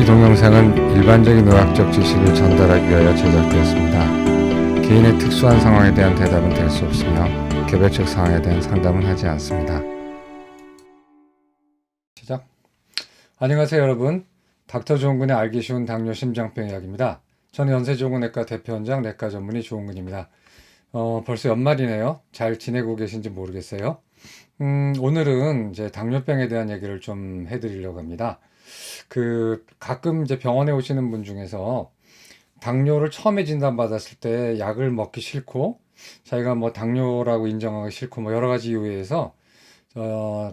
이 동영상은 일반적인 의학적 지식을 전달하기 위하여 제작되었습니다. 개인의 특수한 상황에 대한 대답은 될 수 없으며 개별적 상황에 대한 상담은 하지 않습니다. 시작. 안녕하세요 여러분. 닥터 조은근의 알기 쉬운 당뇨 심장병 이야기입니다. 저는 연세조은내과 대표원장 내과 전문의 조은근입니다. 벌써 연말이네요. 잘 지내고 계신지 모르겠어요. 오늘은 이제 당뇨병에 대한 얘기를 좀 해드리려고 합니다. 가끔 이제 병원에 오시는 분 중에서 당뇨를 처음에 진단받았을 때 약을 먹기 싫고 자기가 뭐 당뇨라고 인정하기 싫고 뭐 여러 가지 이유에 서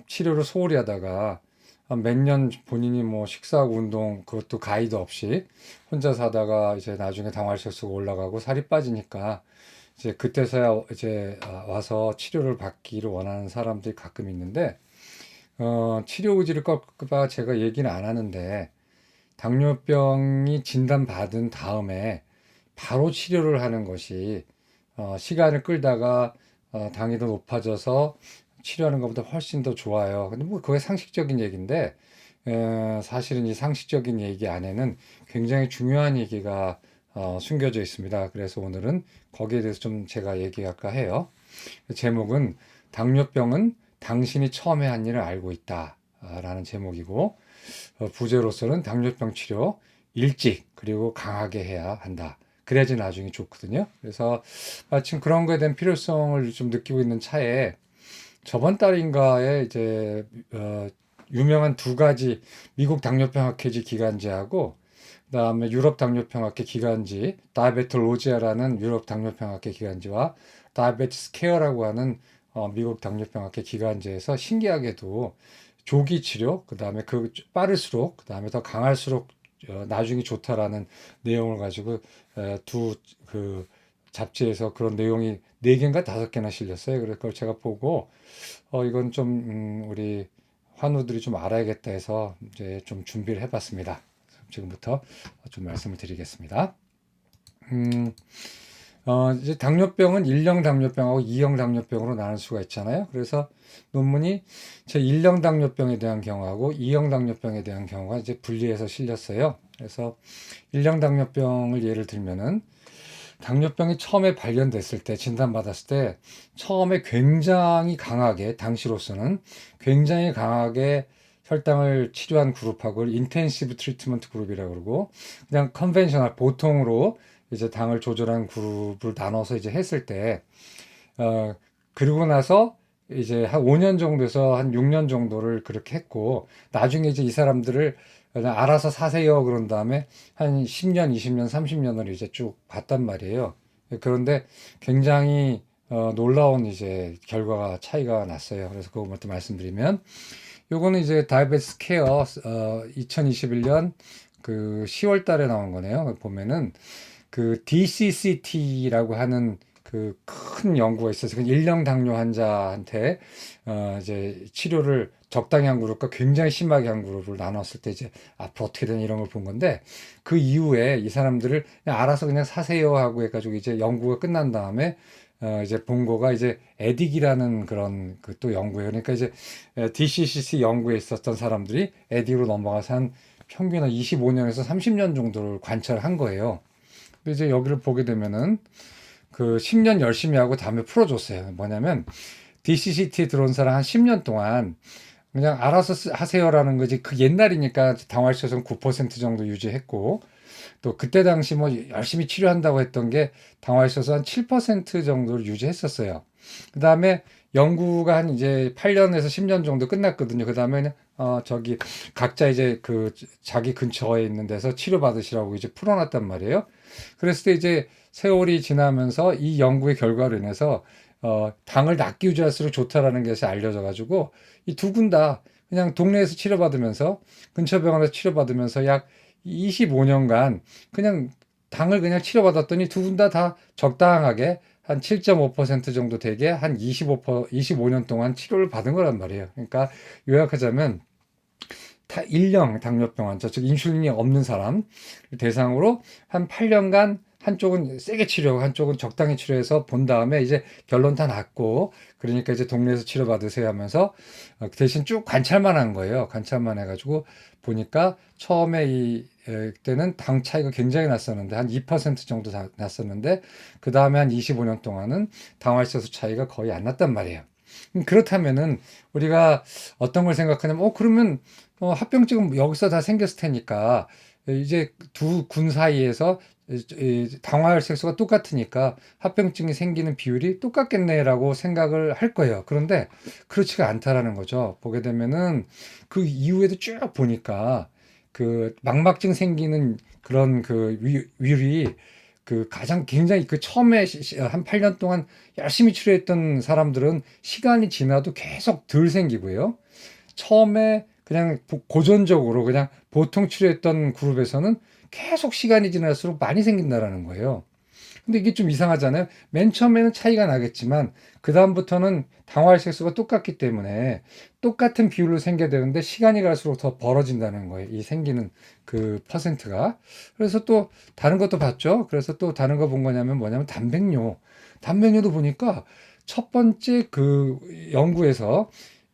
치료를 소홀히 하다가 몇 년 본인이 뭐 식사하고 운동 그것도 가이드 없이 혼자 사다가 이제 나중에 당화혈색소가 올라가고 살이 빠지니까 이제 그때서야 이제 와서 치료를 받기를 원하는 사람들이 가끔 있는데 치료 의지를 꺾어봐 제가 얘기는 안 하는데 당뇨병이 진단받은 다음에 바로 치료를 하는 것이 시간을 끌다가 당이 더 높아져서 치료하는 것보다 훨씬 더 좋아요. 근데 뭐 그게 상식적인 얘기인데 사실은 이 상식적인 얘기 안에는 굉장히 중요한 얘기가 숨겨져 있습니다. 그래서 오늘은 거기에 대해서 좀 제가 얘기할까 해요. 제목은 당뇨병은 당신이 처음에 한 일을 알고 있다 라는 제목이고 부제로서는 당뇨병 치료 일찍 그리고 강하게 해야 한다. 그래야지 나중에 좋거든요. 그래서 마침 그런 거에 대한 필요성을 좀 느끼고 있는 차에 저번 달인가에 이제 유명한 두 가지 미국 당뇨병학회지 기관지하고 그다음에 유럽 당뇨병학회 기관지 다이베톨로지아라는 유럽 당뇨병학회 기관지와 다이베티스 케어라고 하는 미국 당뇨병학회 기관지에서 신기하게도 조기 치료, 그다음에 빠를수록, 그다음에 더 강할수록 나중에 좋다라는 내용을 가지고 두 잡지에서 그런 내용이 4개인가 5개나 실렸어요. 그래서 그걸 제가 보고 이건 좀 우리 환우들이 좀 알아야겠다 해서 이제 좀 준비를 해봤습니다. 지금부터 좀 말씀을 드리겠습니다. 이제 당뇨병은 1형 당뇨병하고 2형 당뇨병으로 나눌 수가 있잖아요. 그래서 논문이 제1형 당뇨병에 대한 경우하고 2형 당뇨병에 대한 경우가 이제 분리해서 실렸어요. 그래서 1형 당뇨병을 예를 들면은 당뇨병이 처음에 발견됐을 때, 진단받았을 때, 처음에 굉장히 강하게, 당시로서는 굉장히 강하게 혈당을 치료한 그룹하고 인텐시브 트리트먼트 그룹이라고 그러고, 그냥 컨벤셔널, 보통으로 이제 당을 조절한 그룹을 나눠서 이제 했을 때, 그러고 나서 이제 한 5년 정도에서 한 6년 정도를 그렇게 했고, 나중에 이제 이 사람들을 그냥 알아서 사세요. 그런 다음에 한 10년, 20년, 30년을 이제 쭉 봤단 말이에요. 그런데 굉장히 놀라운 이제 결과가 차이가 났어요. 그래서 그것부터 말씀드리면, 요거는 이제 다이베티스 케어 2021년 그 10월 달에 나온 거네요. 보면은 DCCT라고 하는 그 큰 연구가 있어서 그 1형 당뇨 환자한테 이제 치료를 적당히 한 그룹과 굉장히 심하게 한 그룹을 나눴을 때 이제 앞으로 어떻게 되는 이런 걸 본 건데 그 이후에 이 사람들을 그냥 알아서 그냥 사세요 하고 해가지고 이제 연구가 끝난 다음에 이제 본 거가 이제 에딕이라는 그런 그 또 연구예요. 그러니까 이제 DCCC 연구에 있었던 사람들이 에딕으로 넘어가서 한 평균 한 25년에서 30년 정도를 관찰한 거예요. 근데 이제 여기를 보게 되면은 10년 열심히 하고 다음에 풀어줬어요. 뭐냐면 DCCT에 들어온 사람 한 10년 동안 그냥 알아서 하세요라는 거지. 그 옛날이니까 당화혈소는 9% 정도 유지했고 또 그때 당시 뭐 열심히 치료한다고 했던 게 당화혈소는 한 7% 정도를 유지했었어요. 그 다음에 연구가 한 이제 8년에서 10년 정도 끝났거든요. 그 다음에는 저기 각자 이제 자기 근처에 있는 데서 치료받으시라고 이제 풀어놨단 말이에요. 그랬을 때 이제 세월이 지나면서 이 연구의 결과로 인해서 당을 낮게 유지할수록 좋다라는 것이 알려져 가지고 이 두 군 다 그냥 동네에서 치료받으면서 근처 병원에서 치료받으면서 약 25년간 그냥 당을 그냥 치료받았더니 두 군 다 적당하게 한 7.5% 정도 되게 한 25년 동안 치료를 받은 거란 말이에요. 그러니까 요약하자면 1형 당뇨병 환자, 즉 인슐린이 없는 사람 대상으로 한 8년간 한쪽은 세게 치료하고 한쪽은 적당히 치료해서 본 다음에 이제 결론 다 났고, 그러니까 이제 동네에서 치료받으세요 하면서 대신 쭉 관찰만 한 거예요. 관찰만 해가지고 보니까 처음에 때는 당 차이가 굉장히 났었는데 한 2% 정도 났었는데, 그 다음에 한 25년 동안은 당화혈색소 차이가 거의 안 났단 말이에요. 그렇다면은 우리가 어떤 걸 생각하냐면, 그러면 합병증은 여기서 다 생겼을 테니까 이제 두 군 사이에서 당화혈색소가 똑같으니까 합병증이 생기는 비율이 똑같겠네라고 생각을 할 거예요. 그런데 그렇지가 않다라는 거죠. 보게 되면은 그 이후에도 쭉 보니까 그 망막증 생기는 그런 그 위율이 그 가장 굉장히 그 처음에 한 8년 동안 열심히 치료했던 사람들은 시간이 지나도 계속 덜 생기고요. 처음에 그냥 고전적으로 그냥 보통 치료했던 그룹에서는 계속 시간이 지날수록 많이 생긴다라는 거예요. 근데 이게 좀 이상하잖아요. 맨 처음에는 차이가 나겠지만 그다음부터는 당화혈색소가 똑같기 때문에 똑같은 비율로 생겨야 되는데 시간이 갈수록 더 벌어진다는 거예요. 이 생기는 그 퍼센트가. 그래서 또 다른 것도 봤죠. 그래서 또 다른 거 본 거냐면 뭐냐면 단백뇨. 단백뇨도 보니까 첫 번째 그 연구에서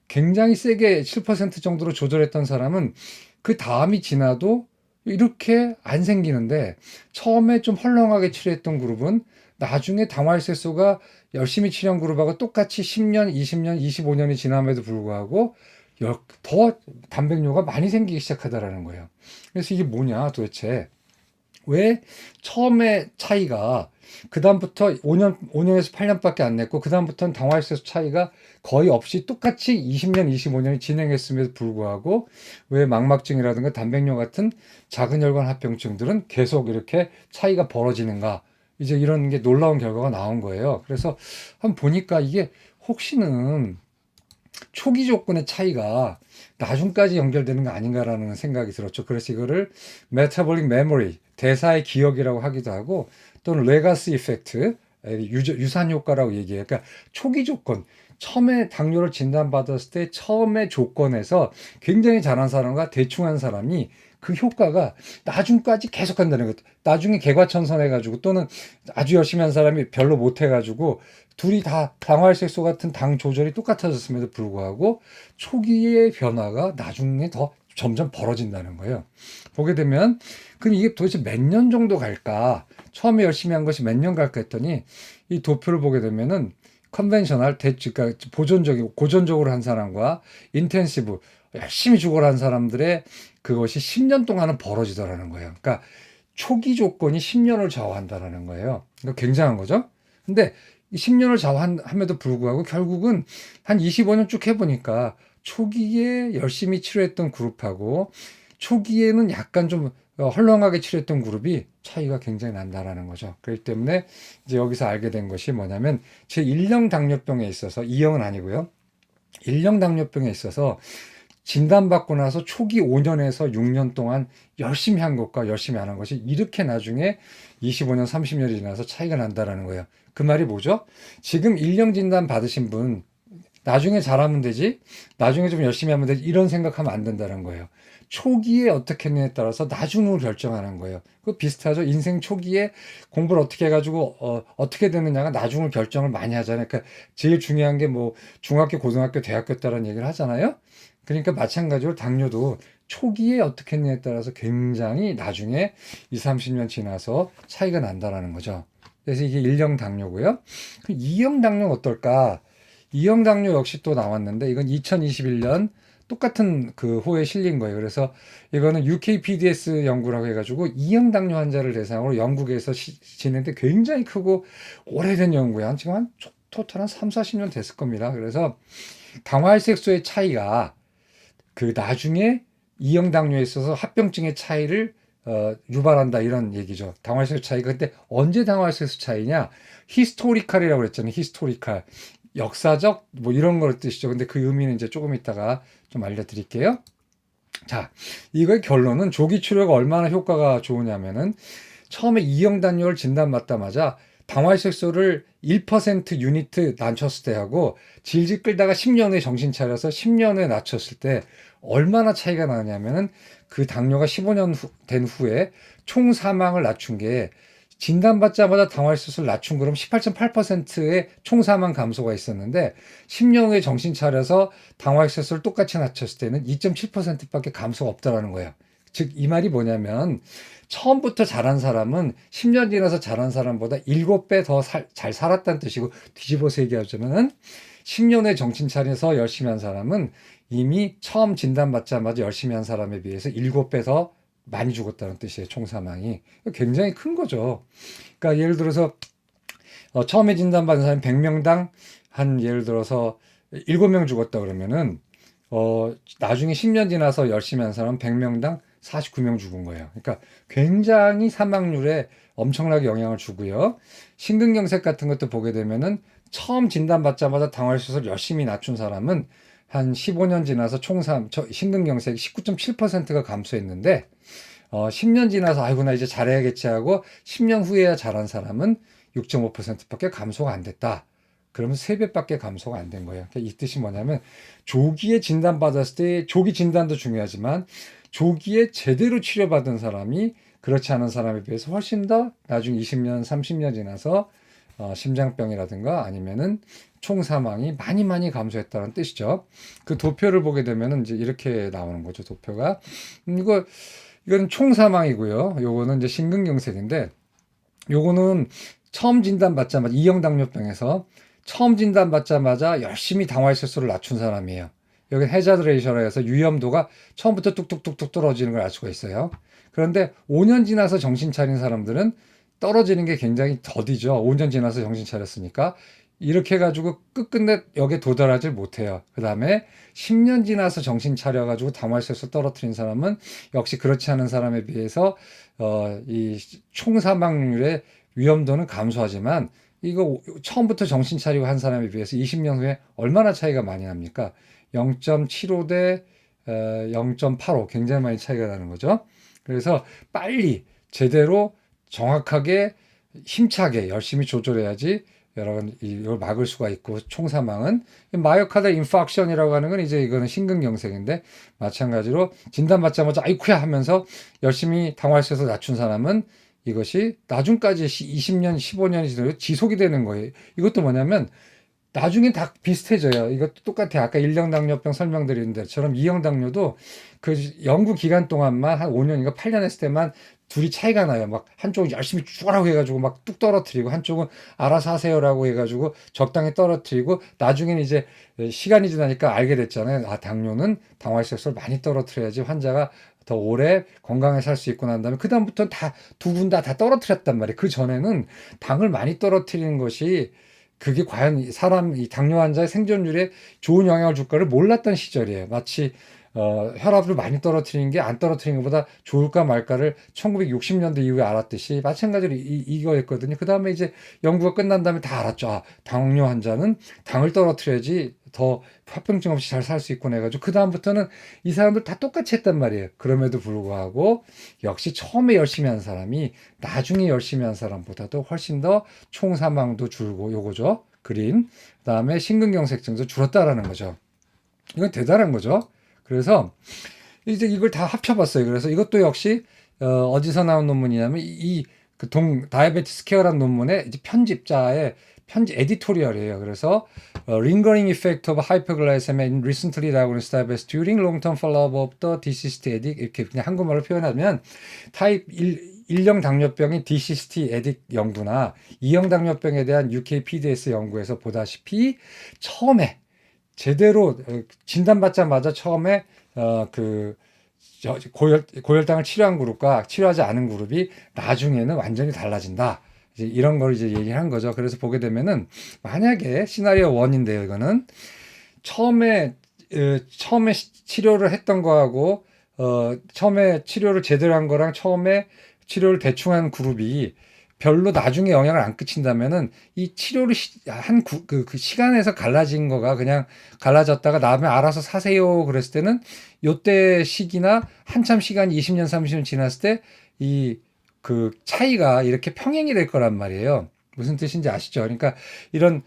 굉장히 세게 7% 정도로 조절했던 사람은 그 다음이 지나도 이렇게 안 생기는데, 처음에 좀 헐렁하게 치료했던 그룹은 나중에 당화혈색소가 열심히 치료한 그룹하고 똑같이 10년, 20년, 25년이 지남에도 불구하고 더 단백뇨가 많이 생기기 시작하다라는 거예요. 그래서 이게 뭐냐 도대체. 왜 처음에 차이가 그다음부터 5년에서 8년밖에 안 냈고 그다음부터는 당화혈색소 차이가 거의 없이 똑같이 20년, 25년이 진행했음에도 불구하고 왜 망막증이라든가 단백뇨 같은 작은 혈관 합병증들은 계속 이렇게 차이가 벌어지는가? 이제 이런 게 놀라운 결과가 나온 거예요. 그래서 한번 보니까 이게 혹시는 초기 조건의 차이가 나중까지 연결되는 거 아닌가라는 생각이 들었죠. 그래서 이거를 메타볼릭 메모리, 대사의 기억이라고 하기도 하고, 또는 레가시 이펙트, 유산 효과라고 얘기해요. 그러니까 초기 조건, 처음에 당뇨를 진단받았을 때 처음에 조건에서 굉장히 잘한 사람과 대충 한 사람이 그 효과가 나중까지 계속 한다는 것. 나중에 개과천선해가지고 또는 아주 열심히 한 사람이 별로 못해가지고 둘이 다 당화혈색소 같은 당 조절이 똑같아졌음에도 불구하고 초기의 변화가 나중에 더 점점 벌어진다는 거예요. 보게 되면 그럼 이게 도대체 몇 년 정도 갈까? 처음에 열심히 한 것이 몇 년 갈까 했더니 이 도표를 보게 되면은 컨벤셔널 그러니까 보존적이고 고전적으로 한 사람과 인텐시브 열심히 죽어라 한 사람들의 그것이 10년 동안은 벌어지더라는 거예요. 그러니까 초기 조건이 10년을 좌우한다라는 거예요. 그러니까 굉장한 거죠. 근데 10년을 좌우함에도 불구하고 결국은 한 25년 쭉 해보니까 초기에 열심히 치료했던 그룹하고 초기에는 약간 좀 헐렁하게 치료했던 그룹이 차이가 굉장히 난다라는 거죠. 그렇기 때문에 이제 여기서 알게 된 것이 뭐냐면 제1형 당뇨병에 있어서 2형은 아니고요. 1형 당뇨병에 있어서 진단받고 나서 초기 5년에서 6년 동안 열심히 한 것과 열심히 안 한 것이 이렇게 나중에 25년, 30년이 지나서 차이가 난다라는 거예요. 그 말이 뭐죠? 지금 1형 진단 받으신 분 나중에 잘하면 되지, 나중에 좀 열심히 하면 되지, 이런 생각하면 안 된다는 거예요. 초기에 어떻게 했느냐에 따라서 나중을 결정하는 거예요. 그 비슷하죠. 인생 초기에 공부를 어떻게 해가지고 어떻게 되느냐가 나중을 결정을 많이 하잖아요. 그러니까 제일 중요한 게 뭐 중학교, 고등학교, 대학교 따라는 얘기를 하잖아요. 그러니까 마찬가지로 당뇨도 초기에 어떻게 했느냐에 따라서 굉장히 나중에 2, 30년 지나서 차이가 난다라는 거죠. 그래서 이게 1형 당뇨고요. 그 2형 당뇨는 어떨까? 2형 당뇨 역시 또 나왔는데 이건 2021년 똑같은 그 호에 실린 거예요. 그래서 이거는 UKPDS 연구라고 해가지고 2형 당뇨 환자를 대상으로 영국에서 진행돼 굉장히 크고 오래된 연구야. 지금 한 토탈 한 3, 40년 됐을 겁니다. 그래서 당화혈색소의 차이가 그 나중에 2형 당뇨에 있어서 합병증의 차이를 유발한다 이런 얘기죠. 당화혈색소 차이가 근데 언제 당화혈색소 차이냐? 히스토리칼이라고 그랬잖아요. 히스토리칼. 역사적 뭐 이런 걸 뜻이죠. 근데 그 의미는 이제 조금 이따가 좀 알려드릴게요. 자, 이거의 결론은 조기 치료가 얼마나 효과가 좋으냐면은 처음에 2형 당뇨를 진단받자마자 당화혈색소를 1% 유니트 낮췄을 때 하고 질질 끌다가 10년 후에 정신 차려서 10년 후에 낮췄을 때 얼마나 차이가 나냐면은 그 당뇨가 15년 된 후에 총 사망을 낮춘 게 진단받자마자 당화혈소를 낮춘 그럼 18.8%의 총사망 감소가 있었는데 10년 후에 정신 차려서 당화혈소를 똑같이 낮췄을 때는 2.7%밖에 감소가 없다라는 거예요. 즉 이 말이 뭐냐면 처음부터 잘한 사람은 10년 지나서 잘한 사람보다 7배 더 잘 살았다는 뜻이고, 뒤집어서 얘기하자면은 10년 후에 정신 차려서 열심히 한 사람은 이미 처음 진단받자마자 열심히 한 사람에 비해서 7배 더 많이 죽었다는 뜻이에요. 총 사망이. 굉장히 큰 거죠. 그러니까 예를 들어서 처음에 진단받은 사람이 100명당 한 예를 들어서 7명 죽었다 그러면은 나중에 10년 지나서 열심히 한 사람은 100명당 49명 죽은 거예요. 그러니까 굉장히 사망률에 엄청나게 영향을 주고요. 심근경색 같은 것도 보게 되면은 처음 진단받자마자 당화혈소를 열심히 낮춘 사람은 한 15년 지나서 심근경색이 19.7%가 감소했는데 10년 지나서 아이고 나 이제 잘해야겠지 하고 10년 후에야 잘한 사람은 6.5%밖에 감소가 안 됐다. 그러면 3배밖에 감소가 안 된 거예요. 그러니까 이 뜻이 뭐냐면 조기에 진단받았을 때 조기 진단도 중요하지만 조기에 제대로 치료받은 사람이 그렇지 않은 사람에 비해서 훨씬 더 나중 20년, 30년 지나서 심장병이라든가 아니면은 총 사망이 많이 많이 감소했다는 뜻이죠. 그 도표를 보게 되면은 이제 이렇게 나오는 거죠. 도표가 이거는 총 사망이고요. 요거는 이제 심근경색인데 요거는 처음 진단받자마자 이형 당뇨병에서 처음 진단받자마자 열심히 당화혈소를 낮춘 사람이에요. 여기 해자드 레이셔라 해서 위험도가 처음부터 뚝뚝뚝뚝 떨어지는 걸 알 수가 있어요. 그런데 5년 지나서 정신 차린 사람들은 떨어지는 게 굉장히 더디죠. 5년 지나서 정신 차렸으니까. 이렇게 해가지고 끝끝내 여기에 도달하지 못해요. 그 다음에 10년 지나서 정신 차려가지고 당화혈소 떨어뜨린 사람은 역시 그렇지 않은 사람에 비해서 이 총사망률의 위험도는 감소하지만 이거 처음부터 정신 차리고 한 사람에 비해서 20년 후에 얼마나 차이가 많이 납니까? 0.75 대 0.85 굉장히 많이 차이가 나는 거죠. 그래서 빨리 제대로 정확하게 힘차게 열심히 조절해야지 여러분 이걸 막을 수가 있고 총사망은 마이오카드 인파크션이라고 하는 건 이제 이거는 심근경색인데 마찬가지로 진단받자마자 아이쿠야 하면서 열심히 당화혈소에서 낮춘 사람은 이것이 나중까지 20년, 15년이 지나도 지속이 되는 거예요. 이것도 뭐냐면 나중엔 다 비슷해져요. 이것도 똑같아요. 아까 1형 당뇨병 설명드린 데처럼 2형 당뇨도 그 연구 기간 동안만 한 5년인가 8년 했을 때만 둘이 차이가 나요. 막 한쪽은 열심히 죽으라고 해가지고 막 뚝 떨어뜨리고 한쪽은 알아서 하세요라고 해가지고 적당히 떨어뜨리고 나중에는 이제 시간이 지나니까 알게 됐잖아요. 아, 당뇨는 당화혈소를 많이 떨어뜨려야지 환자가 더 오래 건강하게 살 수 있고 난 다음에 그다음부터는 다 두 분 다 떨어뜨렸단 말이에요. 그 전에는 당을 많이 떨어뜨리는 것이 그게 과연 이 당뇨 환자의 생존율에 좋은 영향을 줄까를 몰랐던 시절이에요. 마치 혈압을 많이 떨어뜨리는 게 안 떨어뜨리는 것보다 좋을까 말까를 1960년대 이후에 알았듯이 마찬가지로 이거였거든요. 그 다음에 이제 연구가 끝난 다음에 다 알았죠. 아, 당뇨 환자는 당을 떨어뜨려야지 더 합병증 없이 잘 살 수 있구나 해가지고 그 다음부터는 이 사람들 다 똑같이 했단 말이에요. 그럼에도 불구하고 역시 처음에 열심히 한 사람이 나중에 열심히 한 사람보다도 훨씬 더 총사망도 줄고 요거죠. 그린. 그다음에 심근경색증도 줄었다라는 거죠. 이건 대단한 거죠. 그래서 이제 이걸 다 합쳐봤어요. 그래서 이것도 역시 어디서 나온 논문이냐면 다이아베티스 케어라는 논문의 이제 편집자의 에디토리얼이에요. 그래서 lingering effect of hypoglycemia in recently diagnosed diabetes during long-term follow-up of the deceased addict 이렇게 그냥 한국말로 표현하면 타입 1형 당뇨병인 DCST 에딕 연구나 2형 당뇨병에 대한 UKPDS 연구에서 보다시피 처음에 제대로 진단받자마자 처음에 고혈당을 치료한 그룹과 치료하지 않은 그룹이 나중에는 완전히 달라진다. 이제 이런 걸 이제 얘기한 거죠. 그래서 보게 되면은 만약에 시나리오 1인데요. 이거는 처음에 치료를 했던 거하고 처음에 치료를 제대로 한 거랑 처음에 치료를 대충 한 그룹이 별로 나중에 영향을 안 끼친다면은 이 치료를 그 시간에서 갈라진 거가 그냥 갈라졌다가 다음에 알아서 사세요 그랬을 때는 요때 시기나 한참 시간이 20년, 30년 지났을 때 그 차이가 이렇게 평행이 될 거란 말이에요. 무슨 뜻인지 아시죠? 그러니까 이런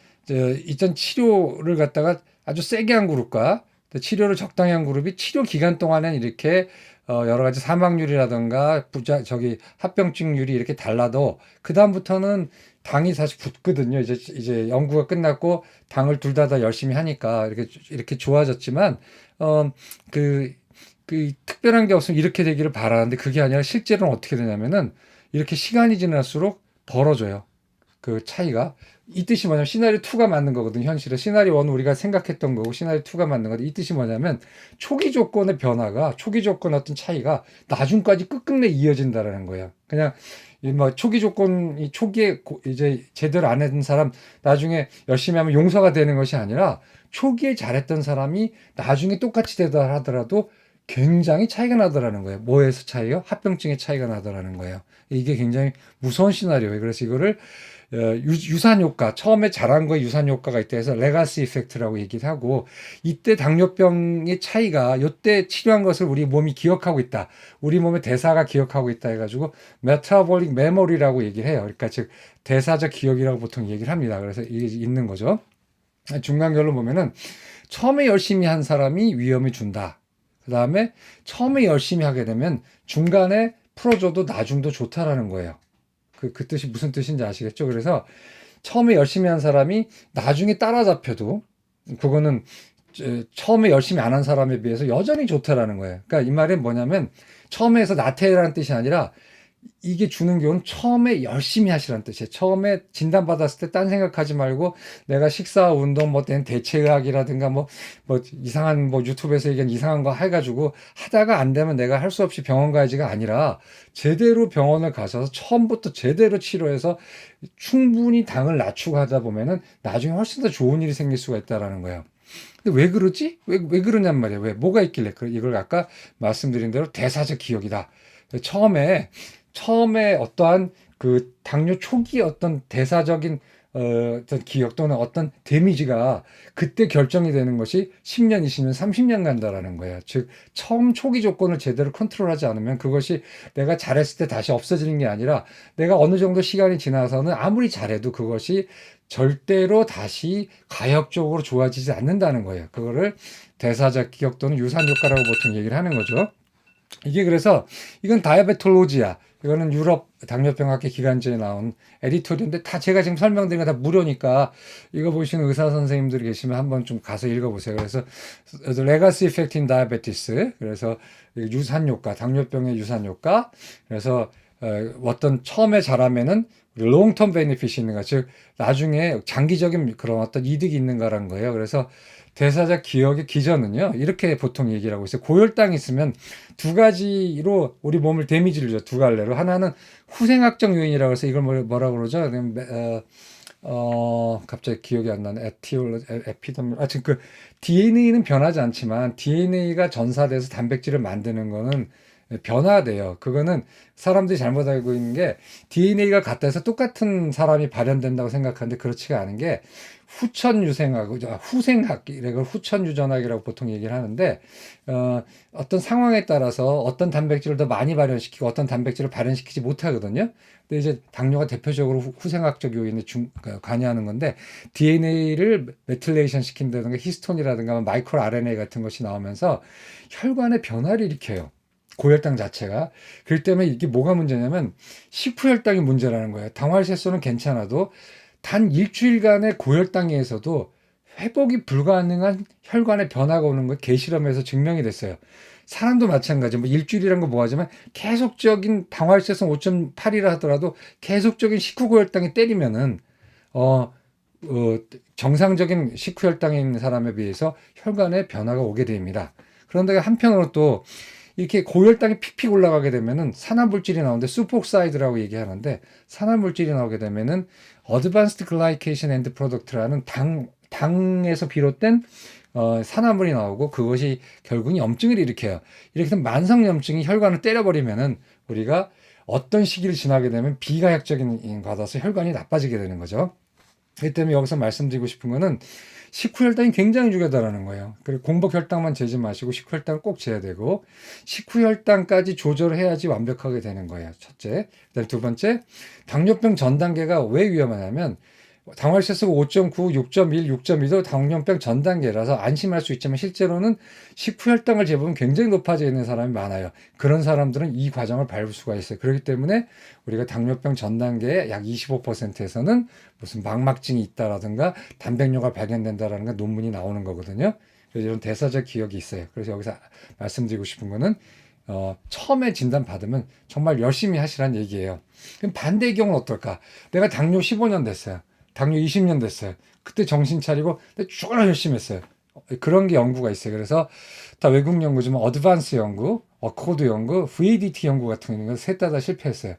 이전 치료를 갖다가 아주 세게 한 그룹과 치료를 적당히 한 그룹이 치료 기간 동안엔 이렇게 여러 가지 사망률이라든가 합병증률이 이렇게 달라도 그다음부터는 당이 다시 붙거든요. 이제 연구가 끝났고 당을 둘 다 열심히 하니까 이렇게 좋아졌지만 어, 그, 그 특별한 게 없으면 이렇게 되기를 바라는데 그게 아니라 실제로는 어떻게 되냐면은 이렇게 시간이 지날수록 벌어져요. 그 차이가. 이 뜻이 뭐냐면 시나리오 2가 맞는 거거든요. 현실에 시나리오 1은 우리가 생각했던 거고 시나리오 2가 맞는 건데 이 뜻이 뭐냐면 초기 조건의 변화가 초기 조건 어떤 차이가 나중까지 끝끝내 이어진다라는 거예요. 그냥 뭐 초기 조건이 초기에 이제 제대로 안 했던 사람 나중에 열심히 하면 용서가 되는 것이 아니라 초기에 잘했던 사람이 나중에 똑같이 되다 하더라도 굉장히 차이가 나더라는 거예요. 뭐에서 차이요? 합병증의 차이가 나더라는 거예요. 이게 굉장히 무서운 시나리오예요. 그래서 이거를 유산 효과, 처음에 잘한 거에 유산 효과가 있다 해서 레가시 이펙트라고 얘기를 하고, 이때 당뇨병의 차이가 이때 치료한 것을 우리 몸이 기억하고 있다. 우리 몸의 대사가 기억하고 있다 해가지고 메타볼릭 메모리라고 얘기를 해요. 그러니까 즉 대사적 기억이라고 보통 얘기를 합니다. 그래서 이게 있는 거죠. 중간 결론 보면은 처음에 열심히 한 사람이 위험이 준다. 그 다음에 처음에 열심히 하게 되면 중간에 풀어줘도 나중도 좋다라는 거예요. 그 뜻이 무슨 뜻인지 아시겠죠? 그래서 처음에 열심히 한 사람이 나중에 따라잡혀도 그거는 처음에 열심히 안 한 사람에 비해서 여전히 좋다라는 거예요. 그러니까 이 말은 뭐냐면 처음에 해서 나태해라는 뜻이 아니라 이게 주는 교훈은 처음에 열심히 하시라는 뜻이에요. 처음에 진단받았을 때 딴 생각하지 말고 내가 식사, 운동, 대체의학이라든가 뭐 이상한 유튜브에서 얘기한 이상한 거 해가지고 하다가 안 되면 내가 할 수 없이 병원 가야지가 아니라 제대로 병원을 가셔서 처음부터 제대로 치료해서 충분히 당을 낮추고 하다 보면은 나중에 훨씬 더 좋은 일이 생길 수가 있다라는 거예요. 근데 왜 그러지? 왜 그러냔 말이에요. 뭐가 있길래? 이걸 아까 말씀드린 대로 대사적 기억이다. 처음에 어떠한 그 당뇨 초기 어떤 대사적인 어떤 기억 또는 어떤 데미지가 그때 결정이 되는 것이 10년, 20년, 30년 간다라는 거예요. 즉, 처음 초기 조건을 제대로 컨트롤하지 않으면 그것이 내가 잘했을 때 다시 없어지는 게 아니라 내가 어느 정도 시간이 지나서는 아무리 잘해도 그것이 절대로 다시 가역적으로 좋아지지 않는다는 거예요. 그거를 대사적 기억 또는 유산 효과라고 보통 얘기를 하는 거죠. 이게 그래서 이건 다이아베톨로지야. 이거는 유럽 당뇨병학회 기간지에 나온 에디토리인데 다 제가 지금 설명드린 거 다 무료니까 이거 보시는 의사 선생님들이 계시면 한번 좀 가서 읽어보세요. 그래서 레가시 이펙트 인 다이아베티스 그래서 유산 효과, 당뇨병의 유산 효과. 그래서 어떤 처음에 잘하면은 롱텀 베니핏이 있는가, 즉 나중에 장기적인 그런 어떤 이득이 있는가라는 거예요. 그래서 대사적 기억의 기전은요 이렇게 보통 얘기를 하고 있어요. 고혈당이 있으면 두 가지로 우리 몸을 데미지를 줘. 두 갈래로. 하나는 후생학적 요인이라고 해서 이걸 뭐라고 그러죠? 갑자기 기억이 안 나네. 지금 그 DNA는 변하지 않지만 DNA가 전사돼서 단백질을 만드는 거는 변화돼요. 그거는 사람들이 잘못 알고 있는 게 DNA가 같아서 똑같은 사람이 발현된다고 생각하는데 그렇지가 않은 게 후생학, 이걸 후천유전학이라고 보통 얘기를 하는데, 어떤 상황에 따라서 어떤 단백질을 더 많이 발현시키고 어떤 단백질을 발현시키지 못하거든요. 근데 이제 당뇨가 대표적으로 후생학적 요인에 관여하는 건데, DNA를 메틸레이션 시킨다든가 히스톤이라든가 마이크로 RNA 같은 것이 나오면서 혈관의 변화를 일으켜요. 고혈당 자체가. 그렇기 때문에 이게 뭐가 문제냐면 식후혈당이 문제라는 거예요. 당화혈색소는 괜찮아도 단 일주일간의 고혈당에서도 회복이 불가능한 혈관의 변화가 오는 거 개실험에서 증명이 됐어요. 사람도 마찬가지. 일주일이란 거 뭐하지만 계속적인 당화혈색성 5.8이라 하더라도 계속적인 식후고혈당이 때리면은 정상적인 식후혈당에 있는 사람에 비해서 혈관에 변화가 오게 됩니다. 그런데 한편으로 또 이렇게 고혈당이 픽픽 올라가게 되면은 산화물질이 나오는데 수포옥사이드라고 얘기하는데 산화물질이 나오게 되면은 어드밴스드 글라이케이션 엔드 프로덕트라는 당에서 비롯된 산화물이 나오고 그것이 결국은 염증을 일으켜요. 이렇게 되면 만성염증이 혈관을 때려버리면은 우리가 어떤 시기를 지나게 되면 비가역적인 받아서 혈관이 나빠지게 되는 거죠. 그렇기 때문에 여기서 말씀드리고 싶은 거는 식후혈당이 굉장히 중요하다는 거예요. 그리고 공복혈당만 재지 마시고 식후혈당을 꼭 재야 되고 식후혈당까지 조절해야지 완벽하게 되는 거예요. 첫째. 그다음에 두 번째, 당뇨병 전 단계가 왜 위험하냐면 당화혈색소가 5.9, 6.1, 6.2도 당뇨병 전 단계라서 안심할 수 있지만 실제로는 식후 혈당을 재보면 굉장히 높아져 있는 사람이 많아요. 그런 사람들은 이 과정을 밟을 수가 있어요. 그렇기 때문에 우리가 당뇨병 전 단계의 약 25%에서는 무슨 망막증이 있다라든가 단백뇨가 발견된다라는 게 논문이 나오는 거거든요. 그래서 이런 대사적 기억이 있어요. 그래서 여기서 말씀드리고 싶은 거는 처음에 진단 받으면 정말 열심히 하시란 얘기예요. 그럼 반대의 경우는 어떨까? 내가 당뇨 15년 됐어요. 당뇨 20년 됐어요. 그때 정신 차리고 죽어라 열심히 했어요. 그런 게 연구가 있어요. 그래서 다 외국 연구지만 어드밴스 연구, 어코드 연구, VADT 연구 같은 거 셋 다 실패했어요.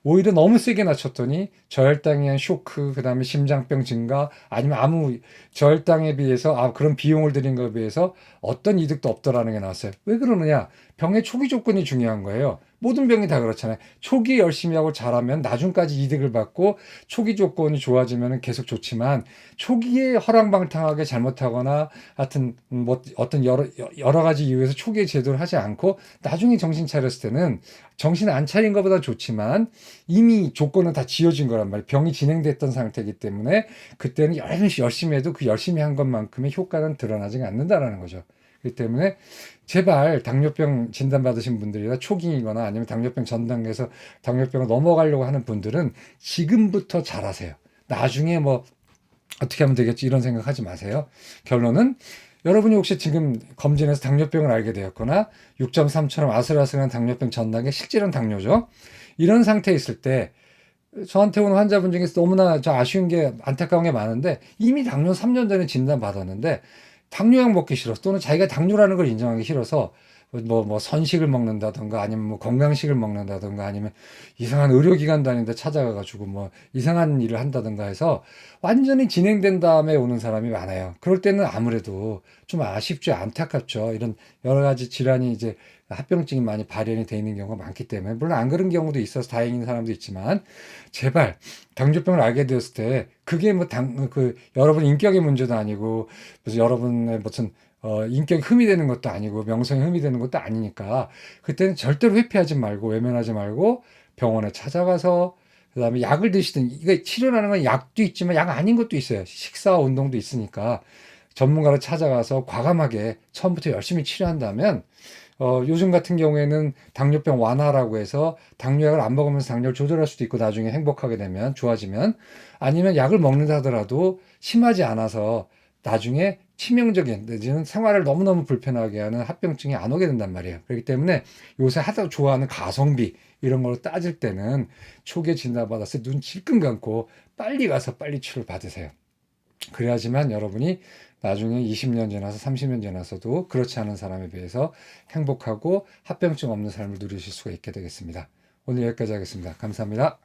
오히려 너무 세게 낮췄더니 저혈당에 의한 쇼크, 그 다음에 심장병 증가, 아니면 아무 저혈당에 비해서 그런 비용을 들인 것에 비해서 어떤 이득도 없더라는 게 나왔어요. 왜 그러느냐? 병의 초기 조건이 중요한 거예요. 모든 병이 다 그렇잖아요. 초기에 열심히 하고 잘하면 나중까지 이득을 받고 초기 조건이 좋아지면 계속 좋지만 초기에 허랑방탕하게 잘못하거나 하여튼 뭐 어떤 여러 가지 이유에서 초기에 제대로 하지 않고 나중에 정신 차렸을 때는 정신 안 차린 것보다 좋지만 이미 조건은 다 지어진 거란 말이에요. 병이 진행됐던 상태이기 때문에 그때는 열심히 해도 그 열심히 한 것만큼의 효과는 드러나지 않는다라는 거죠. 그렇기 때문에 제발 당뇨병 진단받으신 분들이나 초기이거나 아니면 당뇨병 전 단계에서 당뇨병을 넘어가려고 하는 분들은 지금부터 잘하세요. 나중에 뭐 어떻게 하면 되겠지 이런 생각하지 마세요. 결론은 여러분이 혹시 지금 검진해서 당뇨병을 알게 되었거나 6.3처럼 아슬아슬한 당뇨병 전 단계 실제로는 당뇨죠. 이런 상태에 있을 때 저한테 오는 환자분 중에서 너무나 아쉬운 게 안타까운 게 많은데 이미 당뇨 3년 전에 진단받았는데 당뇨약 먹기 싫어서 또는 자기가 당뇨라는 걸 인정하기 싫어서 뭐 선식을 먹는다던가 아니면 뭐 건강식을 먹는다던가 아니면 이상한 의료기관 다니는데 찾아가가지고 뭐 이상한 일을 한다던가 해서 완전히 진행된 다음에 오는 사람이 많아요. 그럴 때는 아무래도 좀 아쉽죠. 안타깝죠. 이런 여러 가지 질환이 이제 합병증이 많이 발현이 돼 있는 경우가 많기 때문에 물론 안 그런 경우도 있어서 다행인 사람도 있지만 제발 당뇨병을 알게 되었을 때 그게 뭐 여러분 인격의 문제도 아니고 무슨 여러분의 무슨 인격이 흠이 되는 것도 아니고 명성이 흠이 되는 것도 아니니까 그때는 절대로 회피하지 말고 외면하지 말고 병원에 찾아가서 그다음에 약을 드시든 이게 치료라는 건 약도 있지만 약 아닌 것도 있어요. 식사와 운동도 있으니까 전문가를 찾아가서 과감하게 처음부터 열심히 치료한다면 요즘 같은 경우에는 당뇨병 완화라고 해서 당뇨약을 안 먹으면서 당뇨를 조절할 수도 있고 나중에 행복하게 되면 좋아지면 아니면 약을 먹는다 하더라도 심하지 않아서 나중에 치명적인 내지는 생활을 너무너무 불편하게 하는 합병증이 안 오게 된단 말이에요. 그렇기 때문에 요새 하다 좋아하는 가성비 이런 걸로 따질 때는 초기에 진단받았을 때 눈 찔끔 감고 빨리 가서 빨리 치료를 받으세요. 그래야지만 여러분이 나중에 20년 지나서 30년 지나서도 그렇지 않은 사람에 비해서 행복하고 합병증 없는 삶을 누리실 수가 있게 되겠습니다. 오늘 여기까지 하겠습니다. 감사합니다.